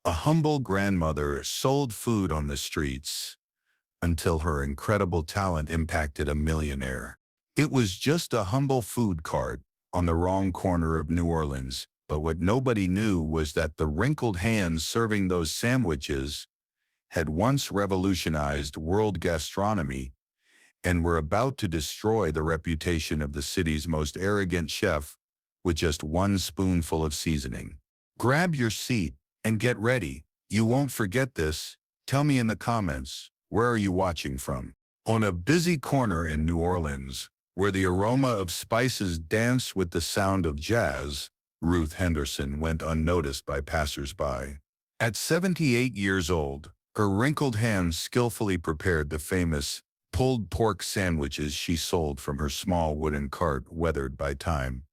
A humble grandmother sold food on the streets until her incredible talent impacted a millionaire. It was just a humble food cart on the wrong corner of New Orleans, but what nobody knew was that the wrinkled hands serving those sandwiches had once revolutionized world gastronomy and were about to destroy the reputation of the city's most arrogant chef with just one spoonful of seasoning. Grab your seat and get ready. You won't forget this. Tell me in the comments, where are you watching from? On a busy corner in New Orleans, where the aroma of spices danced with the sound of jazz, Ruth Henderson went unnoticed by passers-by. At 78 years old, her wrinkled hands skillfully prepared the famous pulled pork sandwiches she sold from her small wooden cart weathered by time.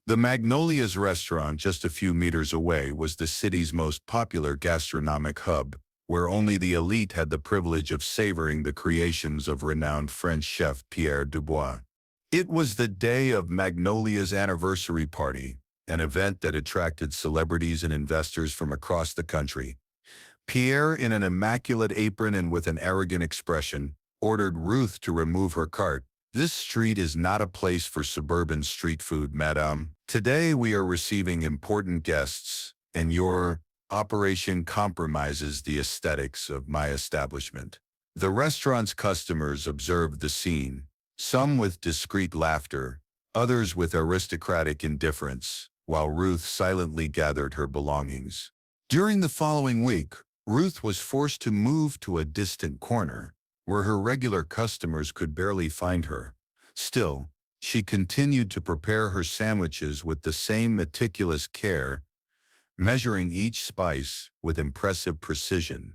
The Magnolia's restaurant just a few meters away was the city's most popular gastronomic hub, where only the elite had the privilege of savoring the creations of renowned French chef Pierre Dubois. It was the day of Magnolia's anniversary party, an event that attracted celebrities and investors from across the country. Pierre, in an immaculate apron and with an arrogant expression, ordered Ruth to remove her cart. "This street is not a place for suburban street food, madame. Today we are receiving important guests, and your operation compromises the aesthetics of my establishment." The restaurant's customers observed the scene, some with discreet laughter, others with aristocratic indifference, while Ruth silently gathered her belongings. During the following week, Ruth was forced to move to a distant corner, where her regular customers could barely find her. Still, she continued to prepare her sandwiches with the same meticulous care, measuring each spice with impressive precision,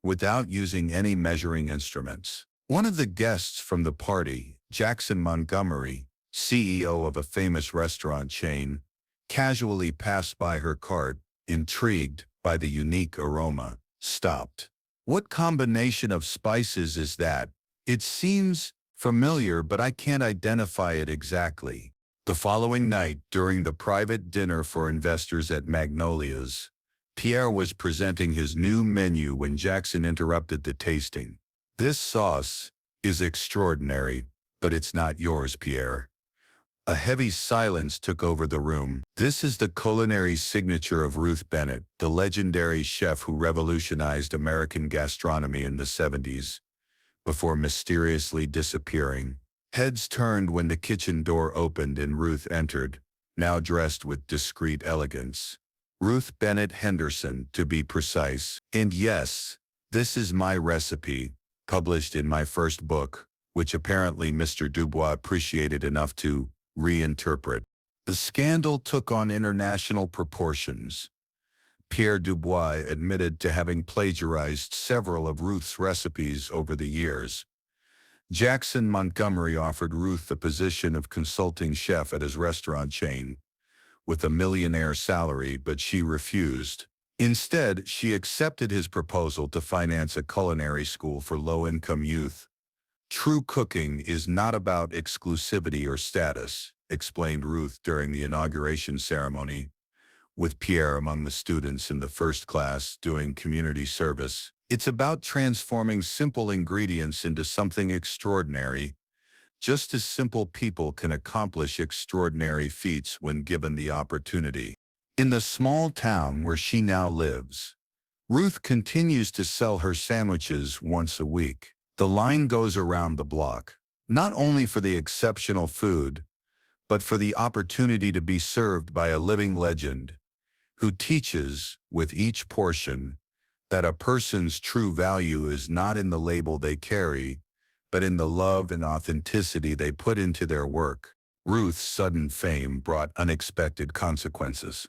without using any measuring instruments. One of the guests from the party, Jackson Montgomery, CEO of a famous restaurant chain, casually passed by her cart, intrigued by the unique aroma, stopped. "What combination of spices is that? It seems familiar, but I can't identify it exactly." The following night, during the private dinner for investors at Magnolia's, Pierre was presenting his new menu when Jackson interrupted the tasting. "This sauce is extraordinary, but it's not yours, Pierre." A heavy silence took over the room. "This is the culinary signature of Ruth Bennett, the legendary chef who revolutionized American gastronomy in the 70s, before mysteriously disappearing." Heads turned when the kitchen door opened and Ruth entered, now dressed with discreet elegance. Ruth Bennett Henderson, to be precise. "And yes, this is my recipe, published in my first book, which apparently Mr. Dubois appreciated enough to reinterpret." The scandal took on international proportions. Pierre Dubois admitted to having plagiarized several of Ruth's recipes over the years. Jackson Montgomery offered Ruth the position of consulting chef at his restaurant chain, with a millionaire salary, but she refused. Instead, she accepted his proposal to finance a culinary school for low-income youth. "True cooking is not about exclusivity or status," explained Ruth during the inauguration ceremony, with Pierre among the students in the first class doing community service. "It's about transforming simple ingredients into something extraordinary, just as simple people can accomplish extraordinary feats when given the opportunity." In the small town where she now lives, Ruth continues to sell her sandwiches once a week. The line goes around the block, not only for the exceptional food, but for the opportunity to be served by a living legend who teaches, with each portion, that a person's true value is not in the label they carry, but in the love and authenticity they put into their work. Ruth's sudden fame brought unexpected consequences.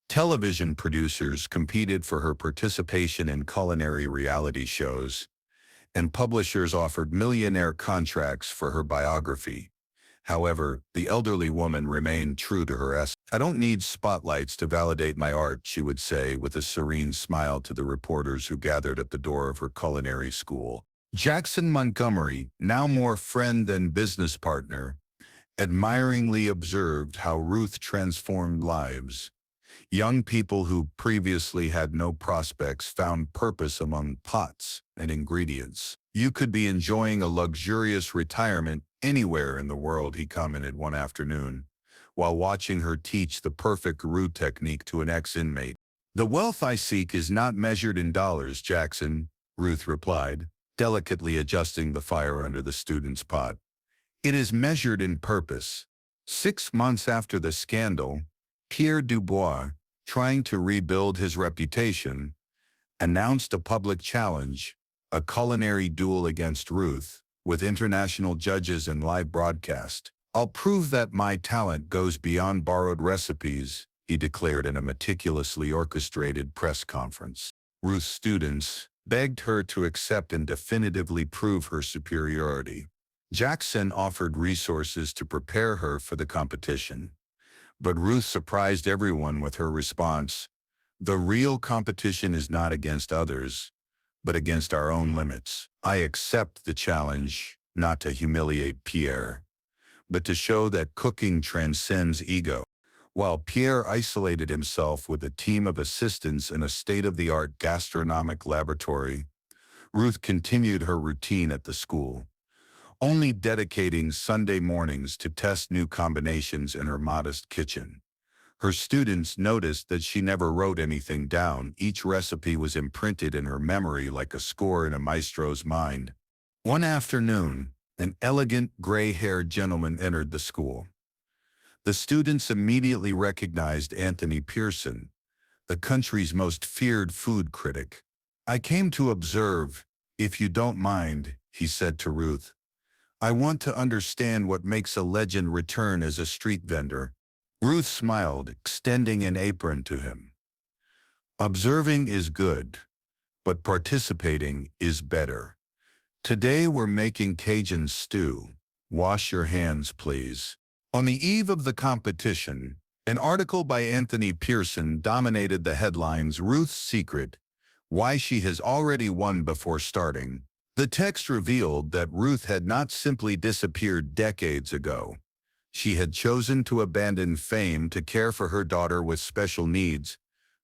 Television producers competed for her participation in culinary reality shows, and publishers offered millionaire contracts for her biography. However, the elderly woman remained true to her essence. "I don't need spotlights to validate my art," she would say with a serene smile to the reporters who gathered at the door of her culinary school. Jackson Montgomery, now more friend than business partner, admiringly observed how Ruth transformed lives. Young people who previously had no prospects found purpose among pots and ingredients. You could be enjoying a luxurious retirement anywhere in the world, he commented one afternoon, while watching her teach the perfect roux technique to an ex-inmate. The wealth I seek is not measured in dollars, Jackson, Ruth replied, delicately adjusting the fire under the student's pot. It is measured in purpose. 6 months after the scandal, Pierre Dubois, trying to rebuild his reputation, announced a public challenge, a culinary duel against Ruth, with international judges and live broadcast. I'll prove that my talent goes beyond borrowed recipes, he declared in a meticulously orchestrated press conference. Ruth's students begged her to accept and definitively prove her superiority. Jackson offered resources to prepare her for the competition. But Ruth surprised everyone with her response, "The real competition is not against others, but against our own limits. I accept the challenge, not to humiliate Pierre, but to show that cooking transcends ego." While Pierre isolated himself with a team of assistants in a state-of-the-art gastronomic laboratory, Ruth continued her routine at the school, only dedicating Sunday mornings to test new combinations in her modest kitchen. Her students noticed that she never wrote anything down. Each recipe was imprinted in her memory like a score in a maestro's mind. One afternoon, an elegant, gray-haired gentleman entered the school. The students immediately recognized Anthony Pearson, the country's most feared food critic. "I came to observe, if you don't mind," he said to Ruth. "I want to understand what makes a legend return as a street vendor." Ruth smiled, extending an apron to him. "Observing is good, but participating is better. Today we're making Cajun stew. Wash your hands, please." On the eve of the competition, an article by Anthony Pearson dominated the headlines. Ruth's secret: why she has already won before starting. The text revealed that Ruth had not simply disappeared decades ago. She had chosen to abandon fame to care for her daughter with special needs,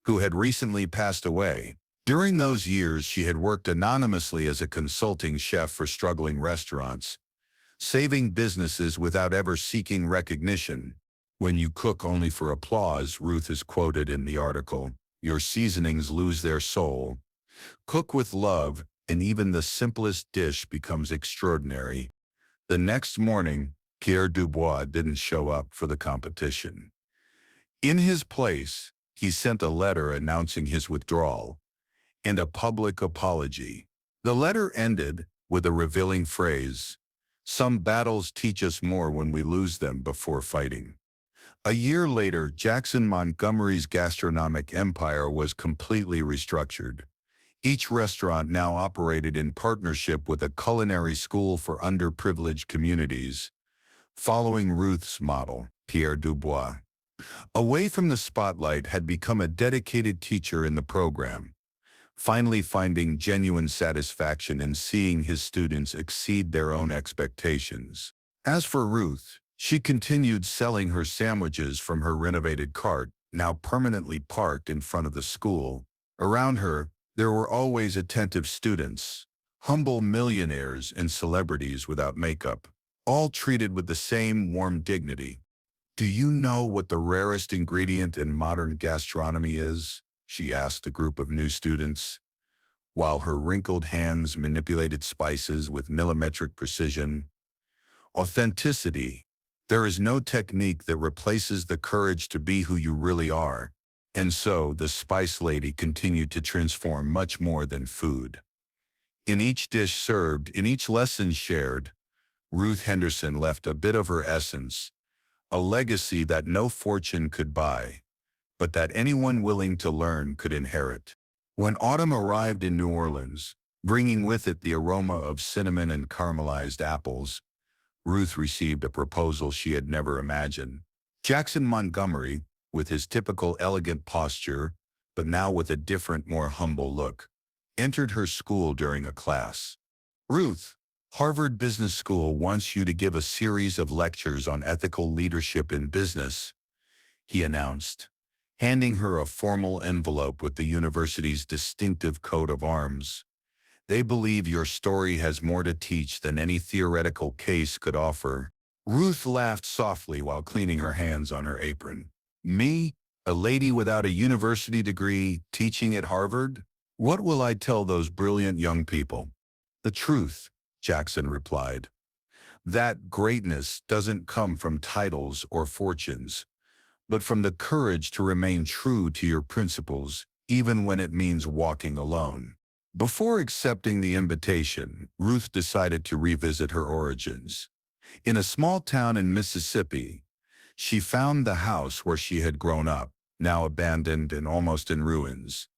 who had recently passed away. During those years, she had worked anonymously as a consulting chef for struggling restaurants, saving businesses without ever seeking recognition. "When you cook only for applause," Ruth is quoted in the article, "your seasonings lose their soul. Cook with love, and even the simplest dish becomes extraordinary." The next morning, Pierre Dubois didn't show up for the competition. In his place, he sent a letter announcing his withdrawal and a public apology. The letter ended with a revealing phrase, "Some battles teach us more when we lose them before fighting." A year later, Jackson Montgomery's gastronomic empire was completely restructured. Each restaurant now operated in partnership with a culinary school for underprivileged communities, following Ruth's model. Pierre Dubois, away from the spotlight, had become a dedicated teacher in the program, finally finding genuine satisfaction in seeing his students exceed their own expectations. As for Ruth, she continued selling her sandwiches from her renovated cart, now permanently parked in front of the school. Around her, there were always attentive students, humble millionaires and celebrities without makeup, all treated with the same warm dignity. "Do you know what the rarest ingredient in modern gastronomy is?" she asked a group of new students, while her wrinkled hands manipulated spices with millimetric precision. "Authenticity. There is no technique that replaces the courage to be who you really are." And so the Spice Lady continued to transform much more than food. In each dish served, in each lesson shared, Ruth Henderson left a bit of her essence, a legacy that no fortune could buy, but that anyone willing to learn could inherit. When autumn arrived in New Orleans, bringing with it the aroma of cinnamon and caramelized apples, Ruth received a proposal she had never imagined. Jackson Montgomery, with his typical elegant posture, but now with a different, more humble look, entered her school during a class. "Ruth, Harvard Business School wants you to give a series of lectures on ethical leadership in business," he announced, handing her a formal envelope with the university's distinctive coat of arms. They believe your story has more to teach than any theoretical case could offer. Ruth laughed softly while cleaning her hands on her apron. Me, a lady without a university degree, teaching at Harvard? What will I tell those brilliant young people? The truth, Jackson replied. That greatness doesn't come from titles or fortunes, but from the courage to remain true to your principles, even when it means walking alone. Before accepting the invitation, Ruth decided to revisit her origins. In a small town in Mississippi, she found the house where she had grown up, now abandoned and almost in ruins.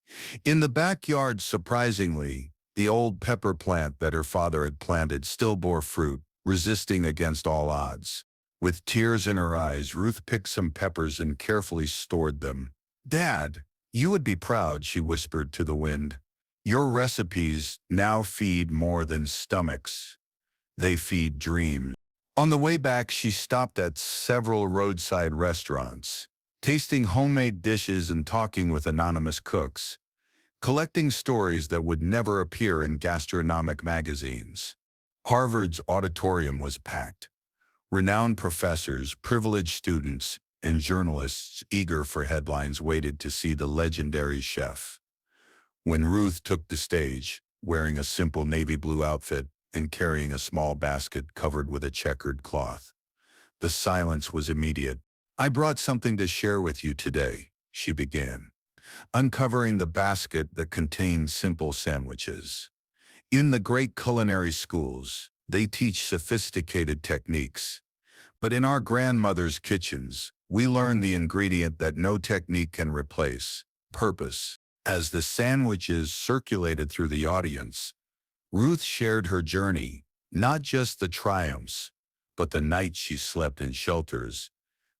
In the backyard, surprisingly, the old pepper plant that her father had planted still bore fruit, resisting against all odds. With tears in her eyes, Ruth picked some peppers and carefully stored them. "Dad, you would be proud," she whispered to the wind. "Your recipes now feed more than stomachs. They feed dreams." On the way back, she stopped at several roadside restaurants, tasting homemade dishes and talking with anonymous cooks, collecting stories that would never appear in gastronomic magazines. Harvard's auditorium was packed. Renowned professors, privileged students, and journalists eager for headlines waited to see the legendary chef. When Ruth took the stage, wearing a simple navy blue outfit and carrying a small basket covered with a checkered cloth, the silence was immediate. "I brought something to share with you today," she began, uncovering the basket that contained simple sandwiches. In the great culinary schools, they teach sophisticated techniques. But in our grandmother's kitchens, we learn the ingredient that no technique can replace: purpose. As the sandwiches circulated through the audience, Ruth shared her journey, not just the triumphs, but the nights she slept in shelters,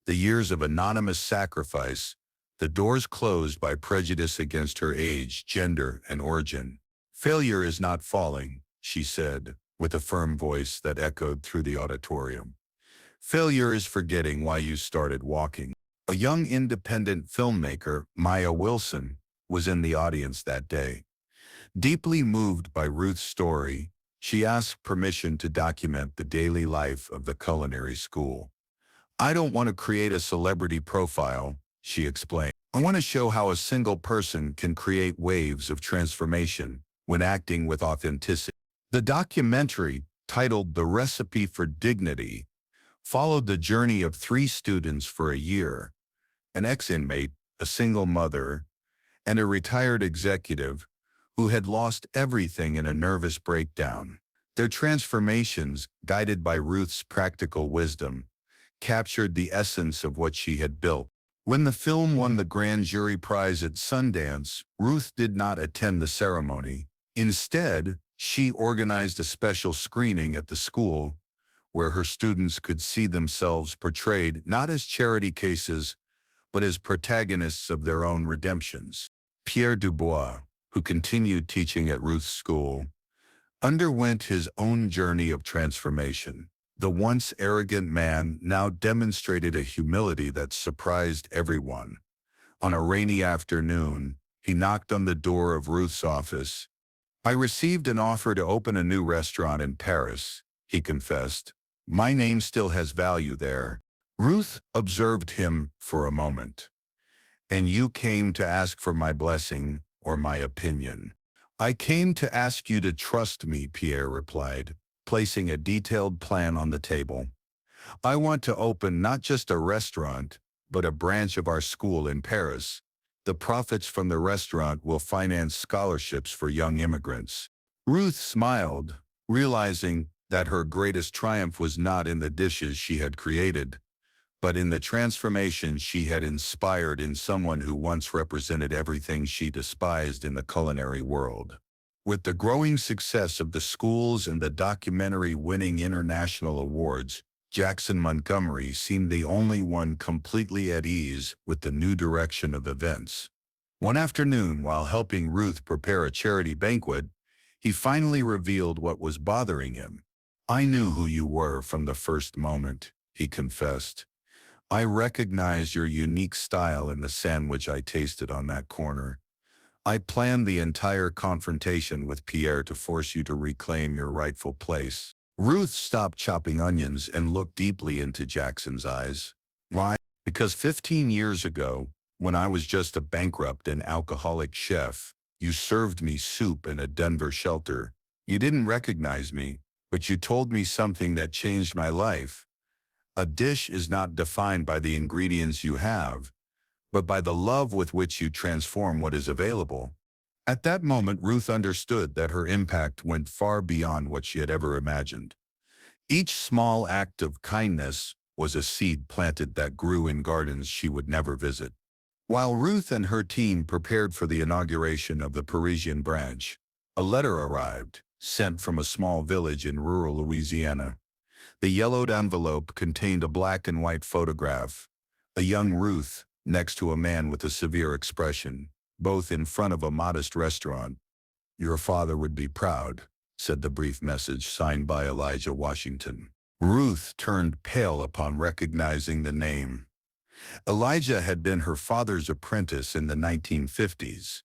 the years of anonymous sacrifice, the doors closed by prejudice against her age, gender, and origin. "Failure is not falling," she said, with a firm voice that echoed through the auditorium. "Failure is forgetting why you started walking." A young independent filmmaker, Maya Wilson, was in the audience that day. Deeply moved by Ruth's story, she asked permission to document the daily life of the culinary school. "I don't want to create a celebrity profile," she explained. "I want to show how a single person can create waves of transformation when acting with authenticity." The documentary, titled "The Recipe for Dignity," followed the journey of 3 students for a year: an ex-inmate, a single mother, and a retired executive who had lost everything in a nervous breakdown. Their transformations, guided by Ruth's practical wisdom, captured the essence of what she had built. When the film won the Grand Jury Prize at Sundance, Ruth did not attend the ceremony. Instead, she organized a special screening at the school where her students could see themselves portrayed not as charity cases, but as protagonists of their own redemptions. Pierre Dubois, who continued teaching at Ruth's school, underwent his own journey of transformation. The once arrogant man now demonstrated a humility that surprised everyone. On a rainy afternoon, he knocked on the door of Ruth's office. "I received an offer to open a new restaurant in Paris," he confessed. "My name still has value there." Ruth observed him for a moment. "And you came to ask for my blessing or my opinion?" "I came to ask you to trust me," Pierre replied, placing a detailed plan on the table. "I want to open not just a restaurant, but a branch of our school in Paris. The profits from the restaurant will finance scholarships for young immigrants." Ruth smiled, realizing that her greatest triumph was not in the dishes she had created, but in the transformation she had inspired in someone who once represented everything she despised in the culinary world. With the growing success of the schools and the documentary winning international awards, Jackson Montgomery seemed the only one completely at ease with the new direction of events. One afternoon, while helping Ruth prepare a charity banquet, he finally revealed what was bothering him. "I knew who you were from the first moment," he confessed. I recognized your unique style in the sandwich I tasted on that corner. I planned the entire confrontation with Pierre to force you to reclaim your rightful place. Ruth stopped chopping onions and looked deeply into Jackson's eyes. Why? Because 15 years ago, when I was just a bankrupt and alcoholic chef, you served me soup in a Denver shelter. You didn't recognize me, but you told me something that changed my life. A dish is not defined by the ingredients you have, but by the love with which you transform what is available. At that moment, Ruth understood that her impact went far beyond what she had ever imagined. Each small act of kindness was a seed planted that grew in gardens she would never visit. While Ruth and her team prepared for the inauguration of the Parisian branch, a letter arrived, sent from a small village in rural Louisiana. The yellowed envelope contained a black and white photograph, a young Ruth next to a man with a severe expression, both in front of a modest restaurant. "Your father would be proud," said the brief message signed by Elijah Washington. Ruth turned pale upon recognizing the name. Elijah had been her father's apprentice in the 1950s,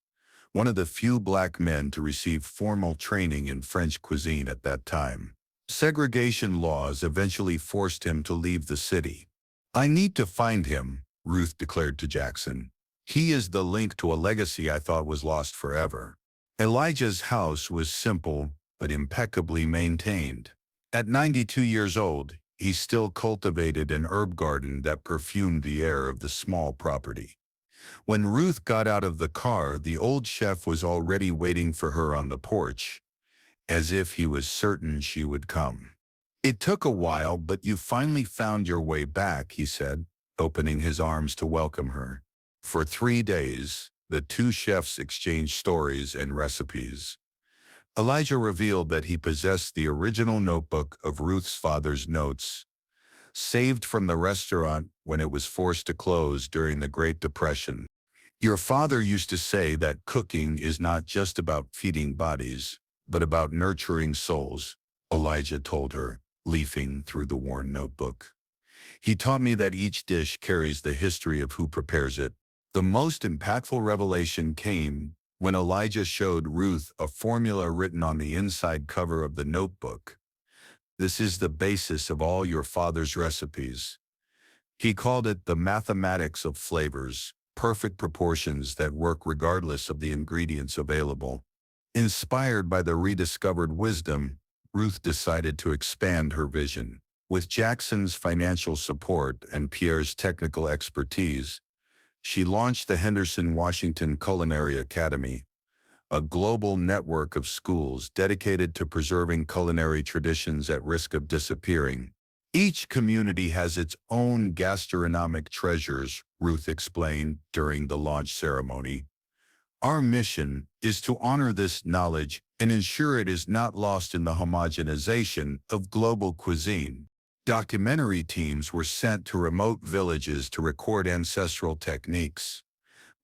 one of the few black men to receive formal training in French cuisine at that time. Segregation laws eventually forced him to leave the city. "I need to find him," Ruth declared to Jackson. "He is the link to a legacy I thought was lost forever." Elijah's house was simple but impeccably maintained. At 92 years old, he still cultivated an herb garden that perfumed the air of the small property. When Ruth got out of the car, the old chef was already waiting for her on the porch, as if he was certain she would come. "It took a while, but you finally found your way back," he said, opening his arms to welcome her. For 3 days, the two chefs exchanged stories and recipes. Elijah revealed that he possessed the original notebook of Ruth's father's notes, saved from the restaurant when it was forced to close during the Great Depression. "Your father used to say that cooking is not just about feeding bodies, but about nurturing souls," Elijah told her, leafing through the worn notebook. "He taught me that each dish carries the history of who prepares it." The most impactful revelation came when Elijah showed Ruth a formula written on the inside cover of the notebook. "This is the basis of all your father's recipes." He called it the mathematics of flavors, perfect proportions that work regardless of the ingredients available. Inspired by the rediscovered wisdom, Ruth decided to expand her vision. With Jackson's financial support and Pierre's technical expertise, she launched the Henderson Washington Culinary Academy, a global network of schools dedicated to preserving culinary traditions at risk of disappearing. "Each community has its own gastronomic treasures," Ruth explained during the launch ceremony. "Our mission is to honor this knowledge and ensure it is not lost in the homogenization of global cuisine." Documentary teams were sent to remote villages to record ancestral techniques.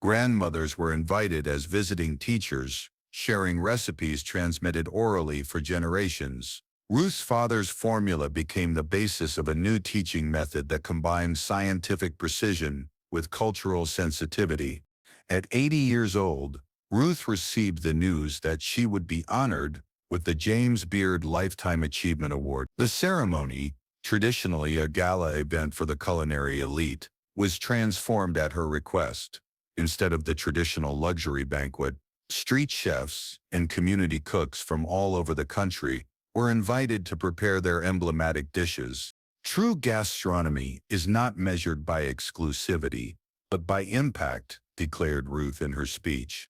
Grandmothers were invited as visiting teachers, sharing recipes transmitted orally for generations. Ruth's father's formula became the basis of a new teaching method that combined scientific precision with cultural sensitivity. At 80 years old, Ruth received the news that she would be honored with the James Beard Lifetime Achievement Award. The ceremony, traditionally a gala event for the culinary elite, was transformed at her request. Instead of the traditional luxury banquet, street chefs and community cooks from all over the country were invited to prepare their emblematic dishes. "True gastronomy is not measured by exclusivity, but by impact," declared Ruth in her speech.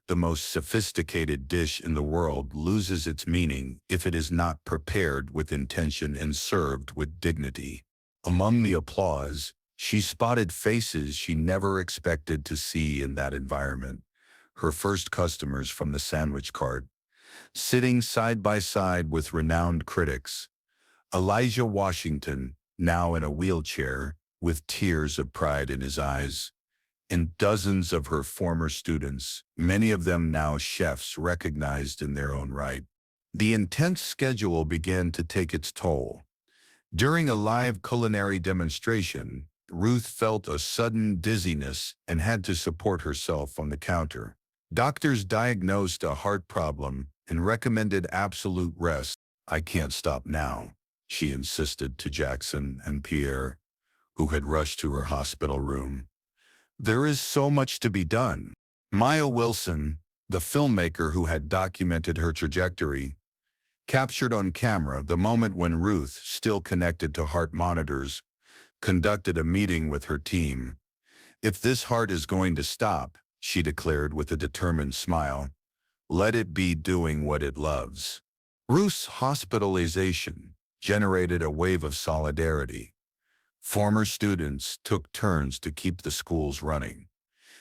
"The most sophisticated dish in the world loses its meaning if it is not prepared with intention and served with dignity." Among the applause, she spotted faces she never expected to see in that environment. Her first customers from the sandwich cart, sitting side by side with renowned critics. Elijah Washington, now in a wheelchair, with tears of pride in his eyes, and dozens of her former students, many of them now chefs recognized in their own right. The intense schedule began to take its toll. During a live culinary demonstration, Ruth felt a sudden dizziness and had to support herself on the counter. Doctors diagnosed a heart problem and recommended absolute rest. "I can't stop now," she insisted to Jackson and Pierre, who had rushed to her hospital room. "There is so much to be done." Maya Wilson, the filmmaker who had documented her trajectory, captured on camera the moment when Ruth, still connected to heart monitors, conducted a meeting with her team. "If this heart is going to stop," she declared with a determined smile, "let it be doing what it loves." Ruth's hospitalization generated a wave of solidarity. Former students took turns to keep the schools running.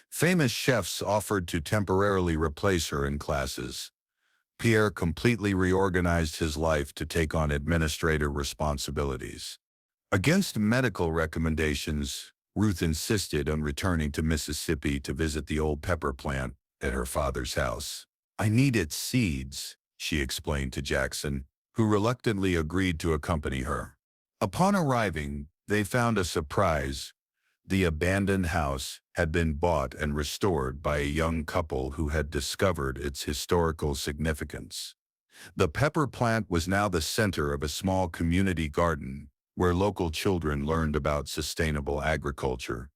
Famous chefs offered to temporarily replace her in classes. Pierre completely reorganized his life to take on administrative responsibilities. Against medical recommendations, Ruth insisted on returning to Mississippi to visit the old pepper plant at her father's house. "I need its seeds," she explained to Jackson, who reluctantly agreed to accompany her. Upon arriving, they found a surprise. The abandoned house had been bought and restored by a young couple who had discovered its historical significance. The pepper plant was now the center of a small community garden where local children learned about sustainable agriculture.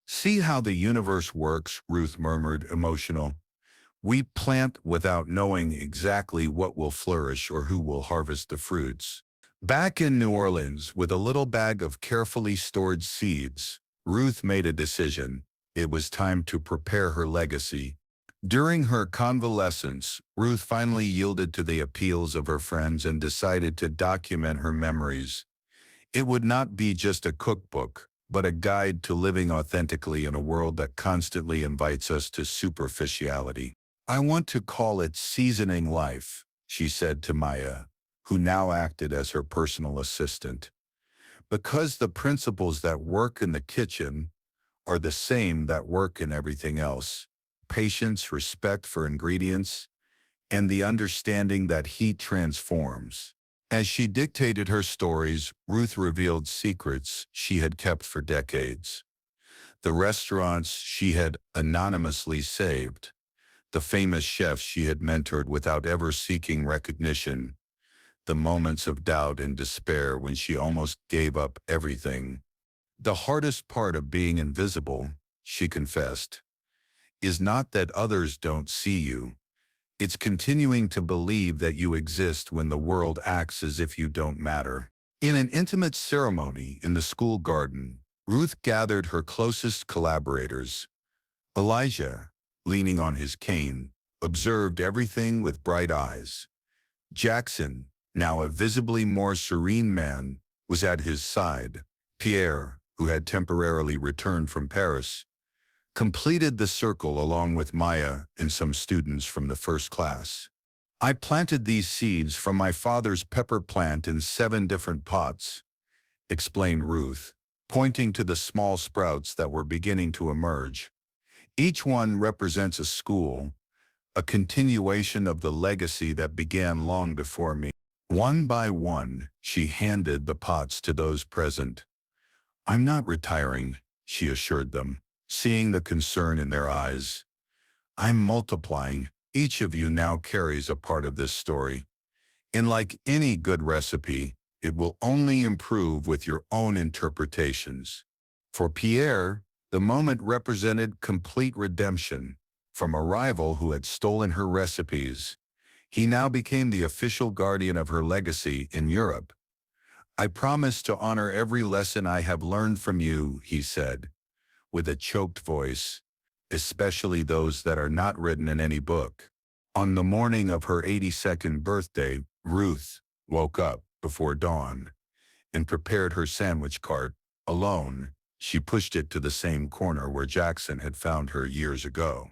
"See how the universe works," Ruth murmured, emotional. "We plant without knowing exactly what will flourish or who will harvest the fruits." Back in New Orleans, with a little bag of carefully stored seeds, Ruth made a decision. It was time to prepare her legacy. During her convalescence, Ruth finally yielded to the appeals of her friends and decided to document her memories. It would not be just a cookbook, but a guide to living authentically in a world that constantly invites us to superficiality. "I want to call it Seasoning Life," she said to Maya, who now acted as her personal assistant, "because the principles that work in the kitchen are the same that work in everything else: patience, respect for ingredients, and the understanding that heat transforms." As she dictated her stories, Ruth revealed secrets she had kept for decades. The restaurants she had anonymously saved, the famous chefs she had mentored without ever seeking recognition, the moments of doubt and despair when she almost gave up everything. "The hardest part of being invisible," she confessed, "is not that others don't see you. It's continuing to believe that you exist when the world acts as if you don't matter." In an intimate ceremony in the school garden, Ruth gathered her closest collaborators. Elijah, leaning on his cane, observed everything with bright eyes. Jackson, now a visibly more serene man, was at his side. Pierre, who had temporarily returned from Paris, completed the circle along with Maya and some students from the first class. "I planted these seeds from my father's pepper plant in 7 different pots," explained Ruth, pointing to the small sprouts that were beginning to emerge. "Each one represents a school, a continuation of the legacy that began long before me." One by one, she handed the pots to those present. "I'm not retiring," she assured them, seeing the concern in their eyes. "I'm multiplying. Each of you now carries a part of this story. And like any good recipe, it will only improve with your own interpretations." For Pierre, the moment represented complete redemption. From a rival who had stolen her recipes, he now became the official guardian of her legacy in Europe. "I promise to honor every lesson I have learned from you," he said, with a choked voice, "especially those that are not written in any book." On the morning of her 82nd birthday, Ruth woke up before dawn and prepared her sandwich cart. Alone, she pushed it to the same corner where Jackson had found her years ago.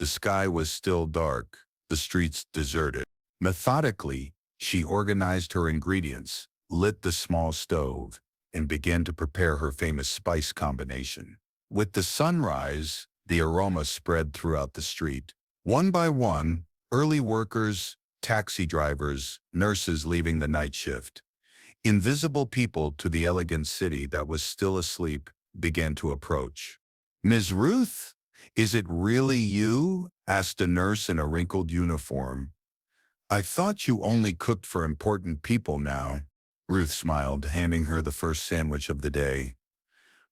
The sky was still dark, the streets deserted. Methodically, she organized her ingredients, lit the small stove, and began to prepare her famous spice combination. With the sunrise, the aroma spread throughout the street. One by one, early workers, taxi drivers, nurses leaving the night shift, invisible people to the elegant city that was still asleep, began to approach. "Ms. Ruth, is it really you?" asked a nurse in a wrinkled uniform. "I thought you only cooked for important people now." Ruth smiled, handing her the first sandwich of the day.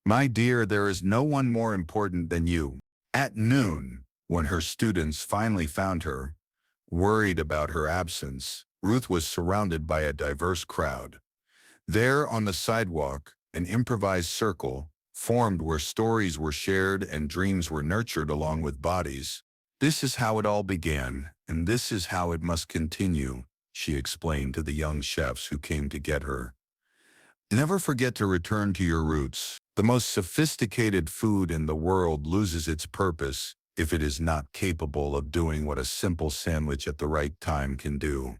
"My dear, there is no one more important than you." At noon, when her students finally found her, worried about her absence, Ruth was surrounded by a diverse crowd. There on the sidewalk, an improvised circle formed where stories were shared and dreams were nurtured along with bodies. "This is how it all began, and this is how it must continue," she explained to the young chefs who came to get her. "Never forget to return to your roots. The most sophisticated food in the world loses its purpose if it is not capable of doing what a simple sandwich at the right time can do.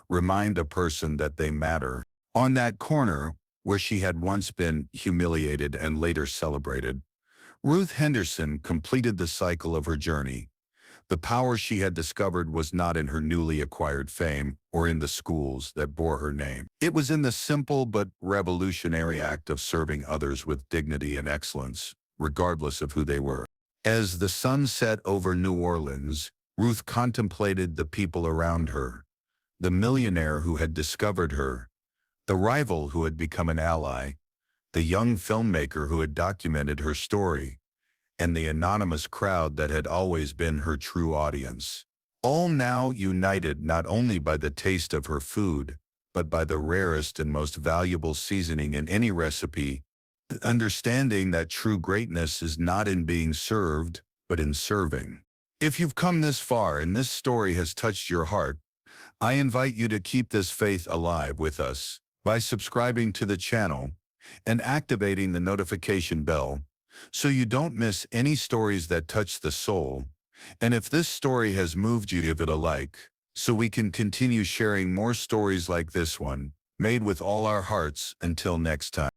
Remind a person that they matter." On that corner, where she had once been humiliated and later celebrated, Ruth Henderson completed the cycle of her journey. The power she had discovered was not in her newly acquired fame or in the schools that bore her name. It was in the simple but revolutionary act of serving others with dignity and excellence, regardless of who they were. As the sun set over New Orleans, Ruth contemplated the people around her, the millionaire who had discovered her, the rival who had become an ally, the young filmmaker who had documented her story, and the anonymous crowd that had always been her true audience. All now united not only by the taste of her food, but by the rarest and most valuable seasoning in any recipe, the understanding that true greatness is not in being served, but in serving. If you've come this far and this story has touched your heart, I invite you to keep this faith alive with us by subscribing to the channel and activating the notification bell so you don't miss any stories that touch the soul. And if this story has moved you, give it a like so we can continue sharing more stories like this one, made with all our hearts. Until next time.